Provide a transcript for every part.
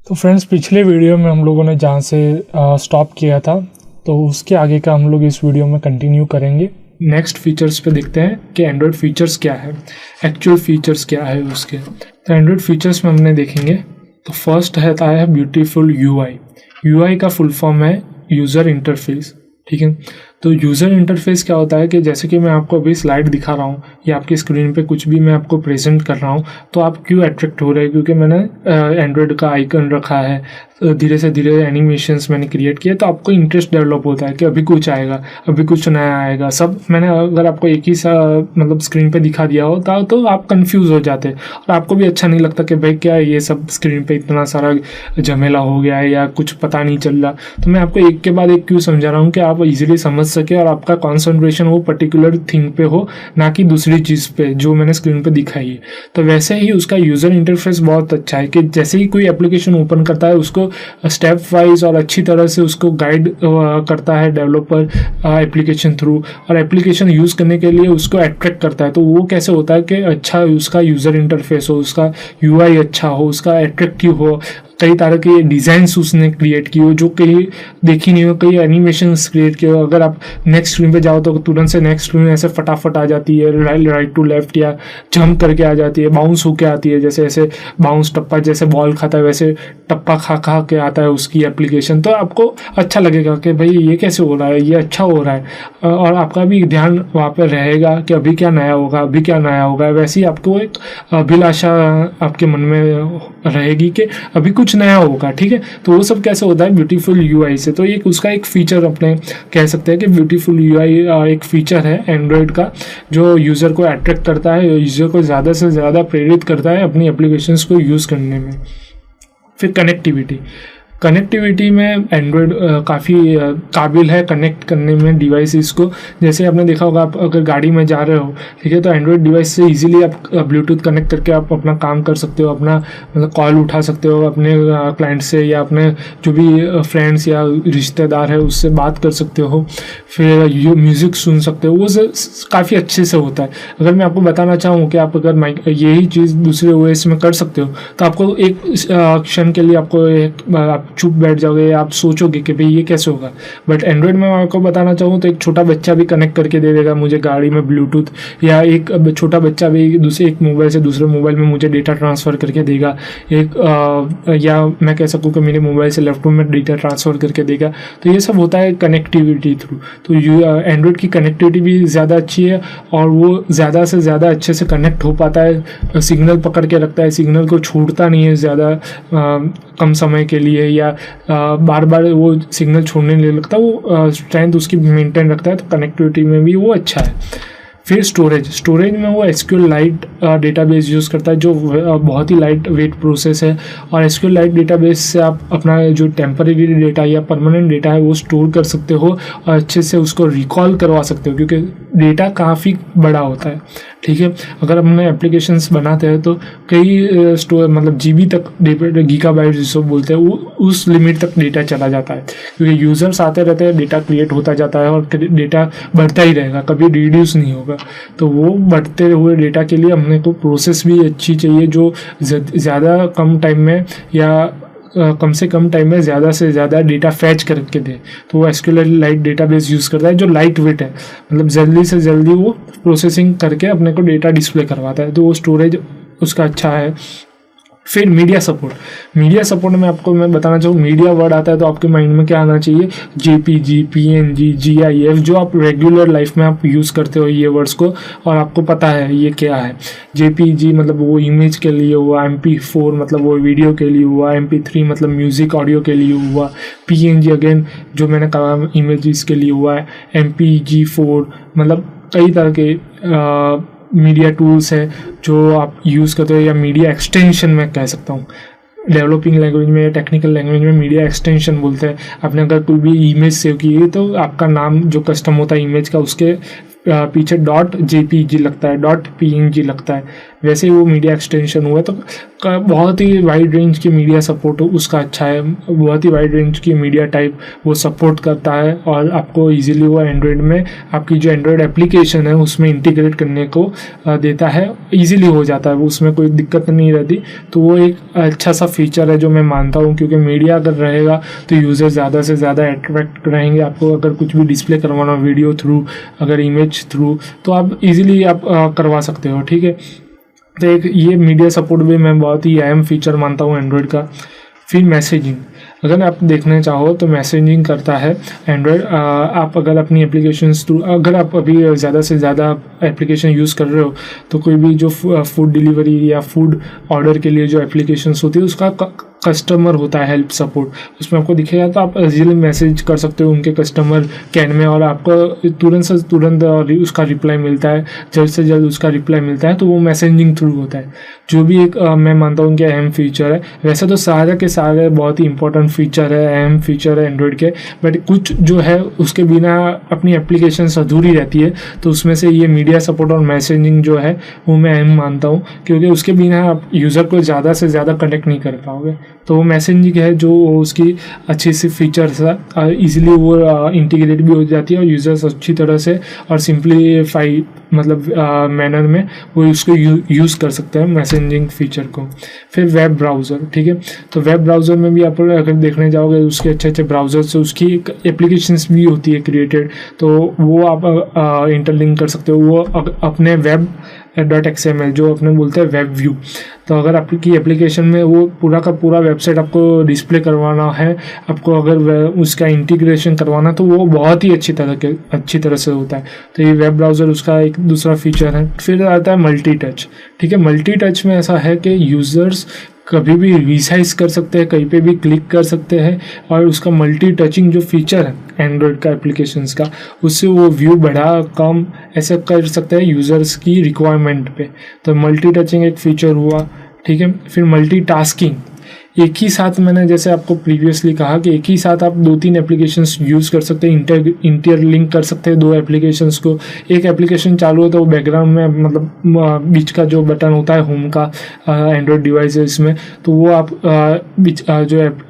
तो फ्रेंड्स, पिछले वीडियो में हम लोगों ने जहाँ से स्टॉप किया था तो उसके आगे का हम लोग इस वीडियो में कंटिन्यू करेंगे। नेक्स्ट फीचर्स पे देखते हैं कि एंड्रॉयड फीचर्स क्या है, एक्चुअल फीचर्स क्या है उसके। तो एंड्रॉयड फीचर्स में हमने देखेंगे तो फर्स्ट है ब्यूटीफुल यूआई। यूआई का फुल फॉर्म है यूज़र इंटरफेस, ठीक है। तो यूज़र इंटरफेस क्या होता है कि जैसे कि मैं आपको अभी स्लाइड दिखा रहा हूँ या आपकी स्क्रीन पे कुछ भी मैं आपको प्रेजेंट कर रहा हूँ तो आप क्यों अट्रैक्ट हो रहे हैं, क्योंकि मैंने एंड्रॉयड का आइकन रखा है, धीरे से धीरे एनिमेशंस मैंने क्रिएट किए तो आपको इंटरेस्ट डेवलप होता है कि अभी कुछ आएगा, अभी कुछ नया आएगा। सब मैंने अगर आपको एक ही सा मतलब स्क्रीन पे दिखा दिया होता तो आप कंफ्यूज हो जाते और आपको भी अच्छा नहीं लगता कि भाई क्या ये सब स्क्रीन पे इतना सारा झमेला हो गया है या कुछ पता नहीं चल रहा। तो मैं आपको एक के बाद एक क्यों समझा रहा हूँ कि आप इजीली समझ सके और आपका कॉन्सेंट्रेशन वो पर्टिकुलर थिंग पे हो, ना कि दूसरी चीज़ पे जो मैंने स्क्रीन पे दिखाई है। तो वैसे ही उसका यूज़र इंटरफेस बहुत अच्छा है कि जैसे ही कोई एप्लीकेशन ओपन करता है उसको स्टेप वाइज और अच्छी तरह से उसको गाइड करता है डेवलपर एप्लीकेशन थ्रू, और एप्लीकेशन यूज़ करने के लिए उसको अट्रैक्ट करता है। तो वो कैसे होता है कि अच्छा उसका यूज़र इंटरफेस हो, उसका यूआई अच्छा हो, उसका अट्रैक्टिव हो, कई तरह के डिज़ाइंस उसने क्रिएट किए हो जो कहीं देखी नहीं हो, कई एनिमेशंस क्रिएट किए हो। अगर आप नेक्स्ट स्क्रीन पे जाओ तो तुरंत से नेक्स्ट स्क्रीन ऐसे फटाफट आ जाती है, राइट टू लेफ्ट या जंप करके आ जाती है, बाउंस होके आती है, जैसे ऐसे बाउंस टप्पा जैसे बॉल खाता है वैसे टप्पा खा खा के आता है उसकी एप्लीकेशन। तो आपको अच्छा लगेगा कि भाई ये कैसे हो रहा है, ये अच्छा हो रहा है, और आपका भी ध्यान वहाँ पर रहेगा कि अभी क्या नया होगा, अभी क्या नया होगा। वैसे ही आपको एक अभिलाषा आपके मन में रहेगी कि अभी कुछ नया होगा, ठीक है। तो वो सब कैसे होता है ब्यूटीफुल यूआई से। तो एक उसका एक फीचर अपने कह सकते हैं कि ब्यूटीफुल यूआई एक फीचर है एंड्रॉयड का जो यूज़र को अट्रैक्ट करता है, यूज़र को ज़्यादा से ज़्यादा प्रेरित करता है अपनी एप्लीकेशंस को यूज़ करने में। फिर कनेक्टिविटी में एंड्रॉयड काफ़ी काबिल है कनेक्ट करने में डिवाइसेस को। जैसे आपने देखा होगा, आप अगर गाड़ी में जा रहे हो, ठीक है, तो एंड्रॉयड डिवाइस से इजीली आप ब्लूटूथ कनेक्ट करके आप अपना काम कर सकते हो, अपना मतलब कॉल उठा सकते हो अपने क्लाइंट से या अपने जो भी फ्रेंड्स या रिश्तेदार है उससे बात कर सकते हो। फिर म्यूज़िक सुन सकते हो, वो काफ़ी अच्छे से होता है। अगर मैं आपको बताना चाहूँ कि आप अगर यही चीज़ दूसरे ओएस में कर सकते हो तो आपको एक क्षण के लिए आपको चुप बैठ जाओगे या आप सोचोगे कि भाई ये कैसे होगा। बट एंड्रॉयड में मैं आपको बताना चाहूँ तो एक छोटा बच्चा भी कनेक्ट करके दे देगा मुझे गाड़ी में ब्लूटूथ, या एक छोटा बच्चा भी एक मोबाइल से दूसरे मोबाइल में मुझे डेटा ट्रांसफ़र करके देगा, या मैं कह सकूँ कि मेरे मोबाइल से लैपटॉप में डेटा ट्रांसफ़र करके देगा। तो ये सब होता है कनेक्टिविटी थ्रू। तो एंड्रॉयड की कनेक्टिविटी भी ज़्यादा अच्छी है और वो ज़्यादा से ज़्यादा अच्छे से कनेक्ट हो पाता है, सिग्नल पकड़ के रखता है, सिग्नल को छोड़ता नहीं है ज़्यादा कम समय के लिए, या बार बार वो सिग्नल छोड़ने नहीं लगता, वो स्ट्रेंथ उसकी मेंटेन रखता है। तो कनेक्टिविटी में भी वो अच्छा है। फिर स्टोरेज में वो SQLite डेटाबेस यूज़ करता है जो बहुत ही लाइट वेट प्रोसेस है, और SQLite डेटाबेस से आप अपना जो टेम्परेरी डेटा या परमानेंट डेटा है वो स्टोर कर सकते हो और अच्छे से उसको रिकॉल करवा सकते हो, क्योंकि डेटा काफ़ी बड़ा होता है, ठीक है। अगर हमने एप्लीकेशंस बनाते हैं तो कई मतलब GB तक गीगाबाइट जिसको बोलते हैं वो उस लिमिट तक डेटा चला जाता है, क्योंकि यूज़र्स आते रहते हैं, डेटा क्रिएट होता जाता है और डेटा बढ़ता ही रहेगा, कभी रिड्यूस नहीं होगा। तो वो बढ़ते हुए डेटा के लिए हमने को प्रोसेस भी अच्छी चाहिए जो ज़्यादा कम टाइम में या कम से कम टाइम में ज़्यादा से ज़्यादा डेटा फैच करके दे। तो वो SQLite डेटाबेस यूज़ करता है जो लाइट वेट है, मतलब जल्दी से जल्दी वो प्रोसेसिंग करके अपने को डेटा डिस्प्ले करवाता है। तो वो स्टोरेज उसका अच्छा है। फिर मीडिया सपोर्ट में आपको मैं बताना चाहूँ, मीडिया वर्ड आता है तो आपके माइंड में क्या आना चाहिए, JPG, PNG, GIF, जो आप रेगुलर लाइफ में आप यूज़ करते हो ये वर्ड्स को और आपको पता है ये क्या है। JPG मतलब वो इमेज के लिए हुआ, MP4 मतलब वो वीडियो के लिए हुआ, MP3 मतलब म्यूज़िक ऑडियो के लिए हुआ, PNG अगेन जो मैंने कहा इमेजेस के लिए हुआ है, MPG4 मतलब कई तरह के मीडिया टूल्स है जो आप यूज़ करते हो, या मीडिया एक्सटेंशन मैं कह सकता हूँ। डेवलपिंग लैंग्वेज में या टेक्निकल लैंग्वेज में मीडिया एक्सटेंशन बोलते हैं। आपने अगर कोई भी इमेज सेव की है तो आपका नाम जो कस्टम होता है इमेज का उसके पीछे .jpg लगता है, .png लगता है, वैसे ही वो मीडिया एक्सटेंशन हुआ। तो बहुत ही वाइड रेंज की मीडिया सपोर्ट उसका अच्छा है, बहुत ही वाइड रेंज की मीडिया टाइप वो सपोर्ट करता है, और आपको इजीली वो एंड्रॉयड में आपकी जो एंड्रॉयड एप्लीकेशन है उसमें इंटीग्रेट करने को देता है, इजीली हो जाता है, उसमें कोई दिक्कत नहीं रहती। तो वो एक अच्छा सा फीचर है जो मैं मानता हूँ, क्योंकि मीडिया अगर रहेगा तो यूज़र ज़्यादा से ज़्यादा अट्रैक्ट रहेंगे। आपको अगर कुछ भी डिस्प्ले करवाना वीडियो थ्रू, अगर इमेज थ्रू, तो आप इजीली आप करवा सकते हो, ठीक है। तो एक ये मीडिया सपोर्ट भी मैं बहुत ही अहम फीचर मानता हूँ एंड्रॉयड का। फिर मैसेजिंग, अगर आप देखना चाहो तो मैसेजिंग करता है एंड्रॉयड। आप अगर अपनी एप्लीकेशंस थ्रू, अगर आप अभी ज़्यादा से ज़्यादा एप्लीकेशन यूज़ कर रहे हो, तो कोई भी जो फूड डिलीवरी या फूड ऑर्डर के लिए जो एप्लीकेशंस होती है उसका कस्टमर होता है हेल्प सपोर्ट, उसमें आपको दिखेगा, तो आप इजीली मैसेज कर सकते हो उनके कस्टमर केयर में, और आपको तुरंत से तुरंत उसका रिप्लाई मिलता है, जल्द से जल्द उसका रिप्लाई मिलता है। तो वो मैसेजिंग थ्रू होता है, जो भी एक मैं मानता हूँ कि अहम फीचर है। वैसे तो सारे के सारे बहुत ही इंपॉर्टेंट फीचर है, अहम फीचर है एंड्रॉयड के, बट कुछ जो है उसके बिना अपनी एप्लीकेशन अधूरी रहती है। तो उसमें से ये मीडिया सपोर्ट और मैसेजिंग जो है वो मैं अहम मानता हूँ, क्योंकि उसके बिना आप यूज़र को ज़्यादा से ज़्यादा कनेक्ट नहीं कर पाओगे। तो वो मैसेजिंग है जो उसकी अच्छी सी फीचर्स है, इजीली वो इंटीग्रेट भी हो जाती है, और यूज़र्स अच्छी तरह से और सिंप्लीफाई मतलब मैनर में वो उसको यूज़ कर सकते हैं मैसेजिंग फीचर को। फिर वेब ब्राउज़र, ठीक है। तो वेब ब्राउज़र में भी आप अगर देखने जाओगे उसके अच्छे अच्छे ब्राउज़र से उसकी एक एप्लीकेशंस भी होती है क्रिएटेड, तो वो आप इंटरलिंक कर सकते हो। वो अपने वेब .xml जो अपने बोलते हैं वेब व्यू, तो अगर आपकी एप्लीकेशन में वो पूरा का पूरा वेबसाइट आपको डिस्प्ले करवाना है, आपको अगर उसका इंटीग्रेशन करवाना, तो वो बहुत ही अच्छी तरह से होता है। तो ये वेब ब्राउज़र उसका एक दूसरा फीचर है। फिर आता है मल्टी टच, ठीक है। मल्टी टच में ऐसा है कि यूज़र्स कभी भी रिसाइज कर सकते हैं, कहीं पे भी क्लिक कर सकते हैं, और उसका मल्टी टचिंग जो फीचर है एंड्रॉयड का एप्लीकेशंस का, उससे वो व्यू बढ़ा कम ऐसे कर सकते हैं यूज़र्स की रिक्वायरमेंट पे। तो मल्टी टचिंग एक फीचर हुआ, ठीक है। फिर मल्टी टास्किंग, एक ही साथ मैंने जैसे आपको प्रीवियसली कहा कि एक ही साथ आप 2-3 एप्लीकेशंस यूज़ कर सकते हैं, इंटरलिंक कर सकते हैं 2 एप्लीकेशंस को। एक एप्लीकेशन चालू है तो वो बैकग्राउंड में मतलब बीच का जो बटन होता है होम का एंड्रॉयड डिवाइसेस में, तो वो आप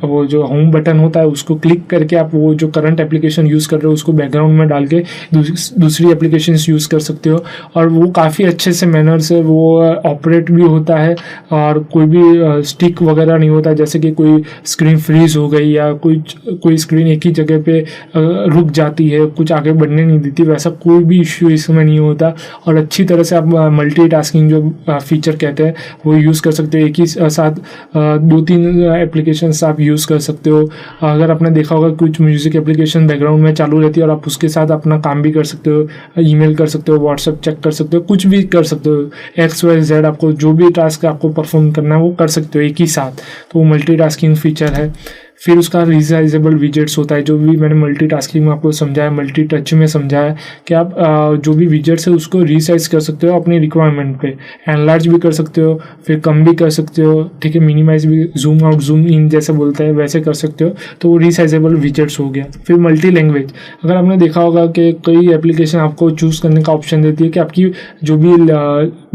वो जो होम बटन होता है उसको क्लिक करके आप वो जो करंट एप्लीकेशन यूज़ कर रहे हो उसको बैकग्राउंड में डाल के दूसरी एप्लीकेशंस यूज़ कर सकते हो, और वो काफ़ी अच्छे से मैनर से वो ऑपरेट भी होता है, और कोई भी स्टिक वगैरह नहीं होता, जैसे कि कोई स्क्रीन फ्रीज हो गई या कोई स्क्रीन एक ही जगह पे रुक जाती है, कुछ आगे बढ़ने नहीं देती, वैसा कोई भी इश्यू इसमें नहीं होता। और अच्छी तरह से आप मल्टीटास्किंग जो फीचर कहते हैं वो यूज़ कर सकते हो, एक ही साथ 2-3 एप्लीकेशंस आप यूज़ कर सकते हो। अगर आपने देखा होगा कुछ म्यूज़िक एप्लीकेशन बैकग्राउंड में चालू रहती है और आप उसके साथ अपना काम भी कर सकते हो, ईमेल कर सकते हो, व्हाट्सएप चेक कर सकते हो, कुछ भी कर सकते हो, XYZ आपको जो भी टास्क आपको परफॉर्म करना है वो कर सकते हो एक ही साथ। तो वो मल्टीटास्किंग फीचर है। फिर उसका रिसाइजेबल विजेट्स होता है, जो भी मैंने मल्टीटास्किंग में आपको समझाया, मल्टी टच में समझाया कि आप जो भी विजेट्स है उसको रिसाइज कर सकते हो अपनी रिक्वायरमेंट पे, एनलार्ज भी कर सकते हो, फिर कम भी कर सकते हो, ठीक है, मिनिमाइज भी, जूम आउट जूम इन जैसे बोलते हैं वैसे कर सकते हो। तो वो रिसाइजेबल विजेट्स हो गया। फिर मल्टी लैंग्वेज, अगर आपने देखा होगा कि कई एप्लीकेशन आपको चूज़ करने का ऑप्शन देती है कि आपकी जो भी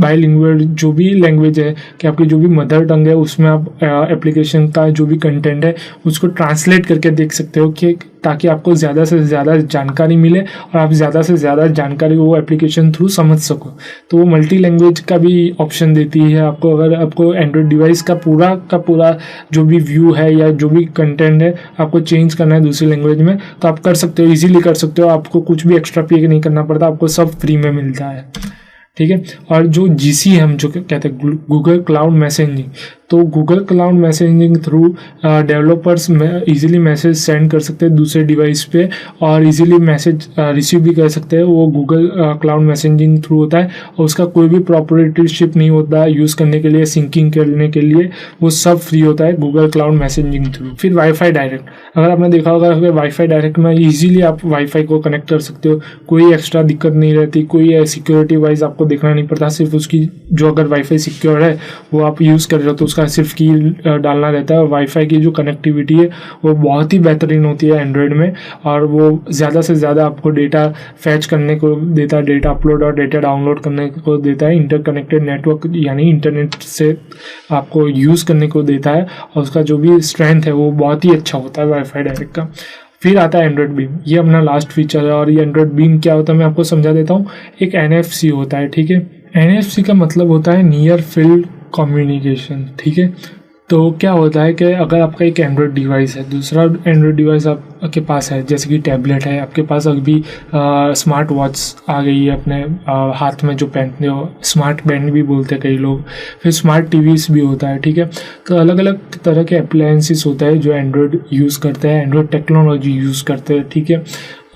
बाईलिंगुअल जो भी लैंग्वेज है, कि आपकी जो भी मदर टंग है उसमें आप एप्लीकेशन का जो भी कंटेंट है उसको ट्रांसलेट करके देख सकते हो, कि ताकि आपको ज़्यादा से ज़्यादा जानकारी मिले और आप ज़्यादा से ज़्यादा जानकारी वो एप्लीकेशन थ्रू समझ सको। तो वो मल्टी लैंग्वेज का भी ऑप्शन देती है आपको। अगर आपको एंड्रॉयड डिवाइस का पूरा जो भी व्यू है या जो भी कंटेंट है आपको चेंज करना है दूसरी लैंग्वेज में, तो आप कर सकते हो, ईजिली कर सकते हो, आपको कुछ भी एक्स्ट्रा पे नहीं करना पड़ता, आपको सब फ्री में मिलता है, ठीक है। और जो GC हम जो कहते हैं गूगल क्लाउड मैसेजिंग, तो Google cloud messaging through developers easily message send कर सकते हैं दूसरे डिवाइस पे, और इजीली मैसेज रिसीव भी कर सकते हैं। वो गूगल क्लाउड मैसेजिंग थ्रू होता है, और उसका कोई भी प्रॉपर्टीशिप नहीं होता यूज़ करने के लिए, सिंकिंग करने के लिए, वो सब फ्री होता है गूगल क्लाउड मैसेजिंग थ्रू। फिर वाईफाई डायरेक्ट, अगर आपने देखा होगा वाईफाई डायरेक्ट में ईजिली आप वाईफाई को कनेक्ट कर सकते हो, कोई एक्स्ट्रा दिक्कत नहीं रहती, कोई सिक्योरिटी वाइज आपको आपको देखना नहीं पड़ता, सिर्फ उसकी जो अगर वाईफाई सिक्योर है वो आप यूज़ कर रहे हो तो उसका सिर्फ की डालना रहता है। और वाईफाई की जो कनेक्टिविटी है वो बहुत ही बेहतरीन होती है एंड्रॉयड में, और वो ज़्यादा से ज़्यादा आपको डेटा फैच करने को देता है, डेटा अपलोड और डेटा डाउनलोड करने को देता है, इंटरकनेक्टेड नेटवर्क यानी इंटरनेट से आपको यूज़ करने को देता है, और उसका जो भी स्ट्रेंथ है वो बहुत ही अच्छा होता है वाईफाई डायरेक्ट का। फिर आता है एंड्रॉयड बीम, ये अपना लास्ट फीचर है। और ये एंड्रॉयड बीम क्या होता है मैं आपको समझा देता हूँ। एक NFC होता है, ठीक है। NFC का मतलब होता है नियर फील्ड कम्युनिकेशन, ठीक है। तो क्या होता है कि अगर आपका एक एंड्रॉयड डिवाइस है, दूसरा एंड्रॉयड डिवाइस आपके पास है, जैसे कि टैबलेट है आपके पास, अभी स्मार्ट वॉच आ गई है अपने हाथ में जो पहनते हो, स्मार्ट बैंड भी बोलते हैं कई लोग, फिर स्मार्ट टीवीज भी होता है, ठीक है। तो अलग अलग तरह के अप्लायंसेस होता है जो एंड्रॉयड यूज़ करते हैं, एंड्रॉयड टेक्नोलॉजी यूज़ करते हैं, ठीक है।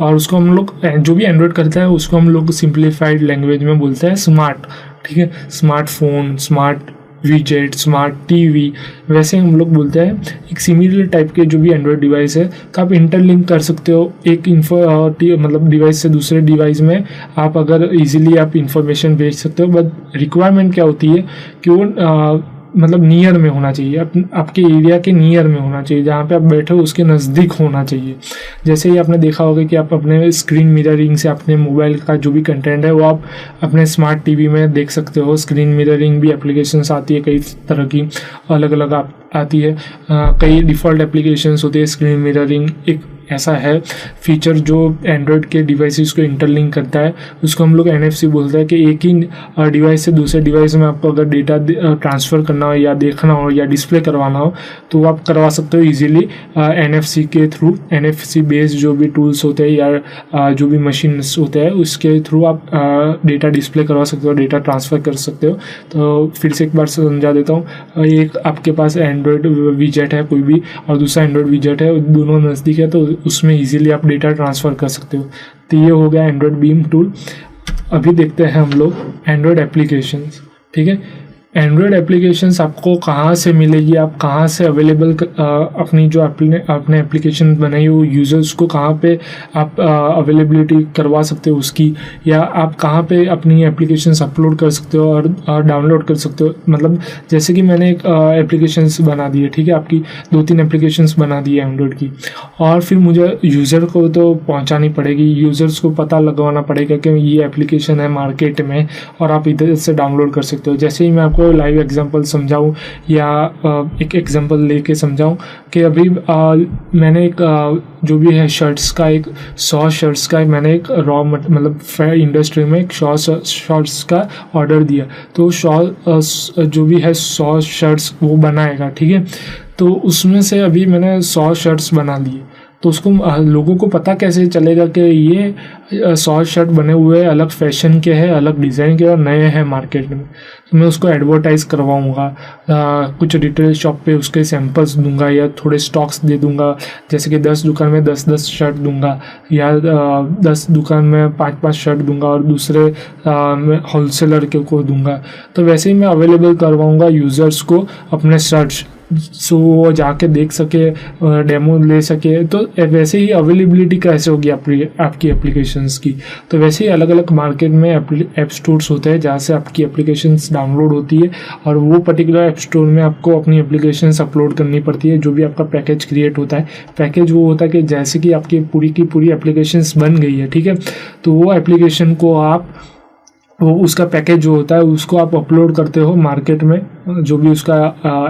और उसको हम लोग, जो भी एंड्रॉयड करता है उसको हम लोग सिंप्लीफाइड लैंग्वेज में बोलते हैं स्मार्ट, ठीक है। स्मार्टफोन, स्मार्ट विजेट, स्मार्ट टीवी, वैसे हम लोग बोलते हैं। एक सिमिलर टाइप के जो भी एंड्रॉयड डिवाइस है तो आप इंटरलिंक कर सकते हो एक मतलब डिवाइस से दूसरे डिवाइस में, आप अगर इजीली आप इंफॉर्मेशन भेज सकते हो। बट रिक्वायरमेंट क्या होती है कि वो मतलब नियर में होना चाहिए, आपके एरिया के नियर में होना चाहिए, जहाँ पे आप बैठे हो उसके नज़दीक होना चाहिए। जैसे ही आपने देखा होगा कि आप अपने स्क्रीन मिररिंग से अपने मोबाइल का जो भी कंटेंट है वो आप अपने स्मार्ट टीवी में देख सकते हो। स्क्रीन मिररिंग भी एप्लीकेशंस आती है, कई तरह की अलग अलग आती है, कई डिफ़ॉल्ट एप्लीकेशंस होती है। स्क्रीन मिररिंग एक ऐसा है फीचर जो एंड्रॉयड के डिवाइसेस को इंटरलिंक करता है, उसको हम लोग NFC बोलते हैं। कि एक ही डिवाइस से दूसरे डिवाइस में आपको अगर डेटा ट्रांसफ़र करना हो या देखना हो या डिस्प्ले करवाना हो तो आप करवा सकते हो इजीली NFC के थ्रू। NFC बेस्ड जो भी टूल्स होते हैं या जो भी मशीन्स होते हैं उसके थ्रू आप डेटा डिस्प्ले करवा सकते हो, डेटा ट्रांसफ़र कर सकते हो। तो फिर से एक बार समझा देता हूँ। एक आपके पास एंड्रॉयड विजेट है कोई भी, और दूसरा एंड्रॉयड विजेट है, दोनों नज़दीक है तो उसमें इजीली आप डेटा ट्रांसफ़र कर सकते हो। तो ये हो गया एंड्रॉयड बीम टूल। अभी देखते हैं हम लोग एंड्रॉयड एप्लीकेशंस, ठीक है। एंड्रॉयड एप्लीकेशंस आपको कहाँ से मिलेगी, आप कहाँ से अवेलेबल अपनी जो आपने एप्लीकेशन बनाई हो यूज़र्स को कहाँ पे आप अवेलेबिलिटी करवा सकते हो उसकी, या आप कहाँ पे अपनी एप्लीकेशंस अपलोड कर सकते हो और डाउनलोड कर सकते हो। मतलब जैसे कि मैंने एक एप्लीकेशंस बना दी है, ठीक है, आपकी 2-3 एप्लीकेशंस बना दी है एंड्रॉयड की, और फिर मुझे यूज़र को तो पहुँचानी पड़ेगी, यूज़र्स को पता लगवाना पड़ेगा कि ये एप्लीकेशन है मार्केट में और आप इधर से डाउनलोड कर सकते हो। जैसे ही मैं आपको लाइव एग्जांपल समझाऊं या एक एग्जांपल लेके समझाऊं कि अभी मैंने एक जो भी है शर्ट्स का, एक 100 शर्ट्स का मैंने एक रॉ मतलब इंडस्ट्री में एक 100 शर्ट्स का ऑर्डर दिया, तो 100 जो भी है 100 शर्ट्स वो बनाएगा, ठीक है। तो उसमें से अभी मैंने 100 शर्ट्स बना लिए, तो उसको लोगों को पता कैसे चलेगा कि ये 100 शर्ट बने हुए अलग फैशन के हैं, अलग डिज़ाइन के और नए हैं मार्केट में। तो मैं उसको एडवर्टाइज़ करवाऊँगा, कुछ रिटेल शॉप पे उसके सैंपल्स दूंगा या थोड़े स्टॉक्स दे दूंगा, जैसे कि 10 दुकान में 10-10 शर्ट दूंगा या 10 दुकान में 5-5 शर्ट दूंगा और दूसरे होलसेलर के को दूंगा। तो वैसे ही मैं अवेलेबल करवाऊँगा यूज़र्स को अपने शर्ट्स, सो वो जाके देख सके, डेमो ले सके। तो वैसे ही अवेलेबिलिटी कैसे होगी आपकी एप्लीकेशंस की। तो वैसे ही अलग अलग मार्केट में ऐप स्टोर्स होते हैं जहाँ से आपकी एप्लीकेशंस डाउनलोड होती है, और वो पर्टिकुलर ऐप स्टोर में आपको अपनी एप्लीकेशंस अपलोड करनी पड़ती है। जो भी आपका पैकेज क्रिएट होता है, पैकेज वो होता है कि जैसे कि आपकी पूरी की पूरी एप्लीकेशंस बन गई है, ठीक है, तो वो एप्लीकेशन को आप वो उसका पैकेज जो होता है उसको आप अपलोड करते हो मार्केट में, जो भी उसका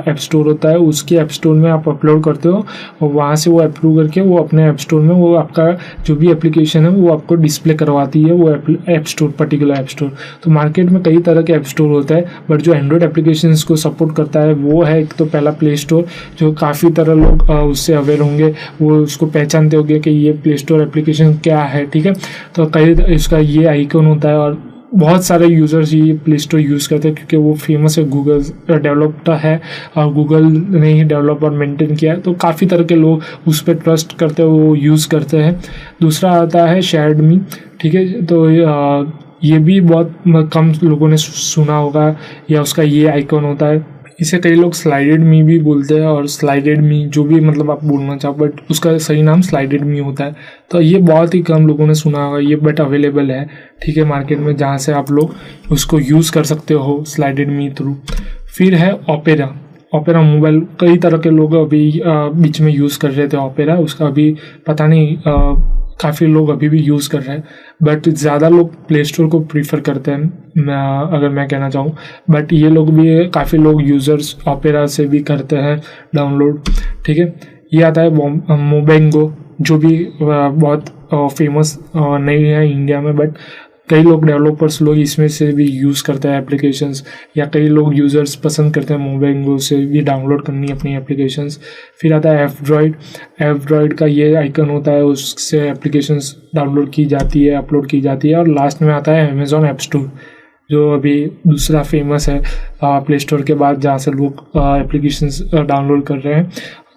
ऐप स्टोर होता है उसके ऐप स्टोर में आप अपलोड करते हो, और वहाँ से वो अप्रूव करके वो अपने ऐप स्टोर में वो आपका जो भी एप्लीकेशन है वो आपको डिस्प्ले करवाती है वो app store, particular app store. तो मार्केट में कई तरह के ऐप स्टोर होता है, बट जो एंड्रॉयड एप्लीकेशंस को सपोर्ट करता है वो है एक तो पहला प्ले स्टोर, जो काफ़ी तरह लोग उससे अवेयर होंगे, वो उसको पहचानते होंगे कि ये प्ले स्टोर एप्लीकेशन क्या है, ठीक है। तो कई इसका ये आइकन होता है, और बहुत सारे यूज़र्स ये प्ले स्टोर यूज़ करते हैं क्योंकि वो फेमस है, गूगल डेवलप्ड है और गूगल ने ही डेवलप और मेंटेन किया है। तो काफ़ी तरह के लोग उस पर ट्रस्ट करते हैं, वो यूज़ करते हैं। दूसरा आता है शेयर्ड मी, ठीक है। तो ये भी बहुत कम लोगों ने सुना होगा, या उसका ये आइकन होता है, इसे कई लोग स्लाइडेड मी भी बोलते हैं और स्लाइडेड मी जो भी मतलब आप बोलना चाहो, बट उसका सही नाम स्लाइडेड मी होता है। तो ये बहुत ही कम लोगों ने सुना होगा ये, बट अवेलेबल है, ठीक है, मार्केट में, जहाँ से आप लोग उसको यूज़ कर सकते हो स्लाइडेड मी थ्रू। फिर है ओपेरा। ओपेरा मोबाइल कई तरह के लोग अभी बीच में यूज़ कर रहे थे ओपेरा, उसका अभी पता नहीं काफ़ी लोग अभी भी यूज़ कर रहे हैं, बट ज़्यादा लोग प्ले स्टोर को प्रीफर करते हैं अगर मैं कहना चाहूँ। बट ये लोग भी काफ़ी लोग यूज़र्स ओपेरा से भी करते हैं डाउनलोड, ठीक है। ये आता है मोबेंगो, जो भी बहुत फेमस नहीं है इंडिया में, बट कई लोग डेवलपर्स लोग इसमें से भी यूज़ करते हैं एप्लीकेशंस, या कई लोग यूज़र्स पसंद करते हैं मोबेंगो से भी डाउनलोड करनी अपनी एप्लीकेशंस। फिर आता है एफ-ड्रॉइड का ये आइकन होता है, उससे एप्लीकेशंस डाउनलोड की जाती है, अपलोड की जाती है। और लास्ट में आता है अमेज़ॉन ऐप स्टोर, जो अभी दूसरा फेमस है प्ले स्टोर के बाद, जहाँ से लोग एप्लीकेशंस डाउनलोड कर रहे हैं।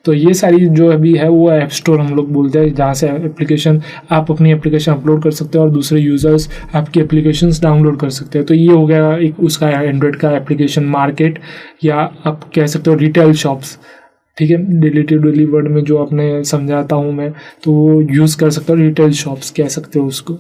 तो ये सारी जो अभी है वो ऐप स्टोर हम लोग बोलते हैं, जहाँ से एप्लीकेशन आप अपनी एप्लीकेशन अपलोड कर सकते हो और दूसरे यूज़र्स आपकी एप्लीकेशंस डाउनलोड कर सकते हैं। तो ये हो गया एक उसका एंड्रॉयड का एप्लीकेशन मार्केट, या आप कह सकते हो रिटेल शॉप्स, ठीक है। डेली टू डेली वर्ड में जो अपने समझाता हूँ मैं, तो वो यूज़ कर सकते हो, रिटेल शॉप्स कह सकते हो उसको।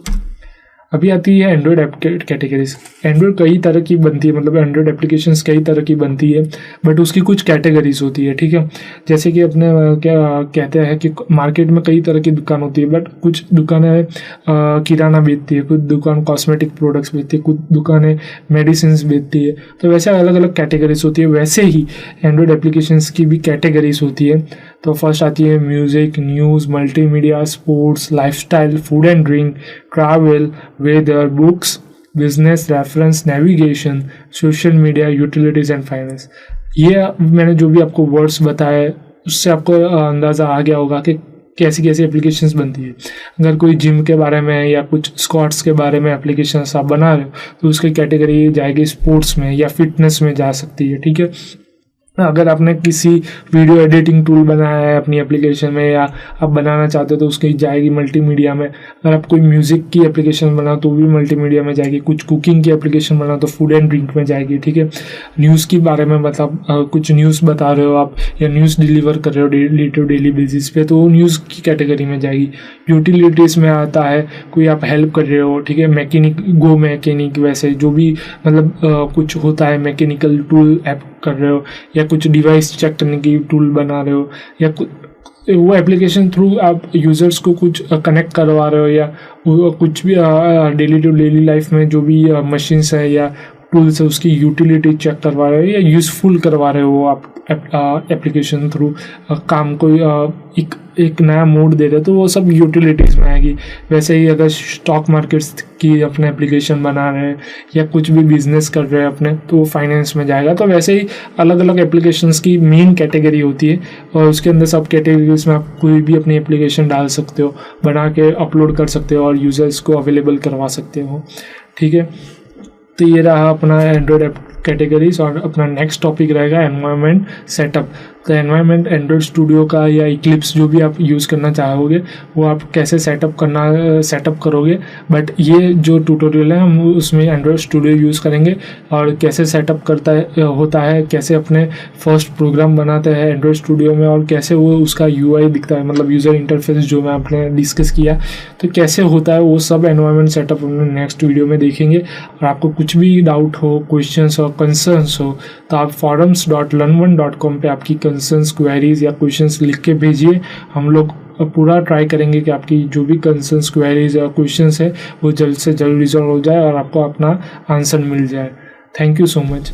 अभी आती है एंड्रॉयड ऐप कैटेगरीज। एंड्रॉयड कई तरह की बनती है, मतलब एंड्रॉयड एप्लीकेशंस कई तरह की बनती है, बट उसकी कुछ कैटेगरीज होती है, ठीक है। जैसे कि अपने क्या कहते हैं कि मार्केट में कई तरह की दुकान होती है, बट कुछ दुकानें किराना बेचती है, कुछ दुकान कॉस्मेटिक प्रोडक्ट्स बेचती है, कुछ दुकानें मेडिसिन बेचती है। तो वैसे अलग अलग कैटेगरीज होती है। वैसे ही एंड्रॉयड एप्लीकेशंस की भी कैटेगरीज होती है। तो फर्स्ट आती है music, news, multimedia, sports, lifestyle, food and drink, travel, weather, books, business, reference, navigation, social media, utilities and finance. ये मैंने जो भी आपको वर्ड्स बताए उससे आपको अंदाज़ा आ गया होगा कि कैसी कैसी एप्लीकेशंस बनती है। अगर कोई जिम के बारे में या कुछ स्क्वाट्स के बारे में एप्लीकेशंस आप बना रहे हो तो उसकी कैटेगरी जाएगी स्पोर्ट्स में या फिटनेस में जा सकती है, ठीक है। अगर आपने किसी वीडियो एडिटिंग टूल बनाया है अपनी एप्लीकेशन में या आप बनाना चाहते हो तो उसकी जाएगी मल्टीमीडिया में। अगर आप कोई म्यूज़िक की एप्लीकेशन बनाओ तो भी मल्टीमीडिया में जाएगी। कुछ कुकिंग की एप्लीकेशन बनाओ तो फूड एंड ड्रिंक में जाएगी, ठीक है। न्यूज़ के बारे में मतलब कुछ न्यूज़ बता रहे हो आप या न्यूज़ डिलीवर कर रहे हो डेली टू डेली बेसिस पे, तो न्यूज़ की कैटेगरी में जाएगी। यूटिलिटीज़ में आता है कोई आप हेल्प कर रहे हो, ठीक है, मैकेनिक वैसे जो भी मतलब कुछ होता है, मैकेनिकल टूल ऐप कर रहे हो या कुछ डिवाइस चेक करने की टूल बना रहे हो, या वो एप्लीकेशन थ्रू आप यूज़र्स को कुछ कनेक्ट करवा रहे हो, या कुछ भी डेली टू डेली लाइफ में जो भी मशीन्स है या टूल्स है उसकी यूटिलिटी चेक करवा रहे हो या यूज़फुल करवा रहे हो आप एप्लीकेशन थ्रू काम को एक नया मोड दे रहे हो, तो वो सब यूटिलिटीज़ में आएगी। वैसे ही अगर स्टॉक मार्केट्स की अपने एप्लीकेशन बना रहे हैं या कुछ भी बिजनेस कर रहे हैं अपने, तो वो फाइनेंस में जाएगा। तो वैसे ही अलग अलग एप्लीकेशंस की मेन कैटेगरी होती है और उसके अंदर सब कैटेगरीज में आप कोई भी अपनी एप्लीकेशन डाल सकते हो, बना के अपलोड कर सकते हो और यूज़र्स को अवेलेबल करवा सकते हो, ठीक है। तो ये रहा अपना एंड्रॉयड ऐप कैटेगरीज। और अपना नेक्स्ट टॉपिक रहेगा एनवायरनमेंट सेटअप। तो एनवायरनमेंट एंड्रॉयड स्टूडियो का या इक्लिप्स जो भी आप यूज़ करना चाहोगे वो आप कैसे सेटअप करोगे, बट ये जो ट्यूटोरियल है हम उसमें एंड्रॉयड स्टूडियो यूज़ करेंगे और कैसे सेटअप होता है, कैसे अपने फर्स्ट प्रोग्राम बनाते हैं एंड्रॉयड स्टूडियो में और कैसे वो उसका UI दिखता है, मतलब यूज़र इंटरफेस जो मैं आपने डिस्कस किया, तो कैसे होता है वो सब एनवायरनमेंट सेटअप हम नेक्स्ट वीडियो में देखेंगे। और आपको कुछ भी डाउट हो, क्वेश्चंस हो, कंसर्न्स हो तो आप forums.learn1.com पे आपकी कंसर्न्स, क्वेरीज या क्वेश्चंस लिख के भेजिए। हम लोग पूरा ट्राई करेंगे कि आपकी जो भी कंसर्न्स, क्वेरीज या क्वेश्चंस है वो जल्द से जल्द रिजॉल्व हो जाए और आपको अपना आंसर मिल जाए। Thank you so much.